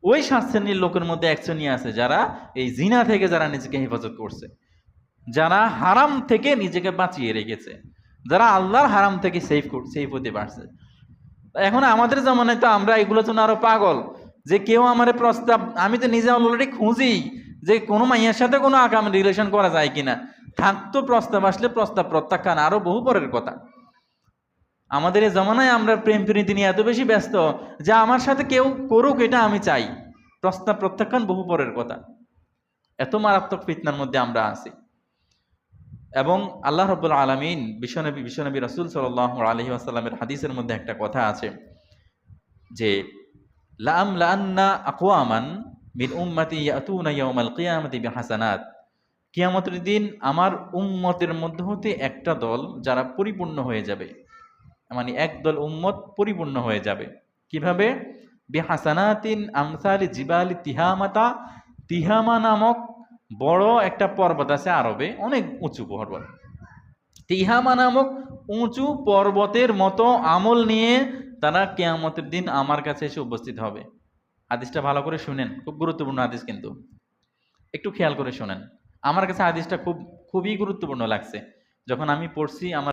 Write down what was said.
ওই 7 শ্রেণীর লোকের মধ্যে এক শ্রেণী আছে যারা এই জিনা থেকে যারা নিজেকে হেফাজত করছে, যারা হারাম থেকে নিজেকে বাঁচিয়ে রেখেছে, যারা আল্লাহর হারাম থেকে সেফ হতে পারছে। এখন আমাদের জামানায় তো আমরা এগুলো তো আরো পাগল, যে কেউ আমার প্রস্তাব, আমি তো নিজে অলরেডি খুঁজি যে কোনো মাইয়ার সাথে কোনো আগাম রিলেশন করা যায় কিনা, থাকতো প্রস্তাব আসলে প্রস্তাব প্রত্যাখ্যান আরো বহু পরের কথা। আমাদের এই জমানায় আমরা প্রেম প্রীতি নিয়ে এত বেশি ব্যস্ত যে আমার সাথে কেউ করুক এটা আমি চাই, প্রস্তাব প্রত্যাখ্যান বহু পরের কথা। এত মারাত্মক ফিতনার মধ্যে আমরা আছি। এবং আল্লাহ রাব্বুল আলামিন বিশ্বনবী রাসূল সাল্লাল্লাহু আলাইহি ওয়াসাল্লামের হাদিসের মধ্যে একটা কথা আছে যে লাআমলাআন্না আকওয়ামান মিন উম্মতি ইয়াতুনা ইয়াউমাল কিয়ামাতি বিহাসানাত, কিয়ামতের দিন আমার উম্মতের মধ্য হতে একটা দল যারা পরিপূর্ণ হয়ে যাবে, মানে একদল উম্মত পরিপূর্ণ হয়ে যাবে কিভাবে? বিহাসানাতিন আমসালি জিবালি তিহামাতা, তিহামা নামক বড় একটা পর্বত আছে আরবে, অনেক উঁচু পর্বত। তিহামা নামক উঁচু পর্বতের মতো আমল নিয়ে তারা কিয়ামতের দিন আমার কাছে এসে উপস্থিত হবে। হাদিসটা ভালো করে শুনেন, খুব গুরুত্বপূর্ণ হাদিস, কিন্তু একটু খেয়াল করে শুনেন। আমার কাছে হাদিসটা খুবই গুরুত্বপূর্ণ লাগছে, যখন আমি পড়ছি আমার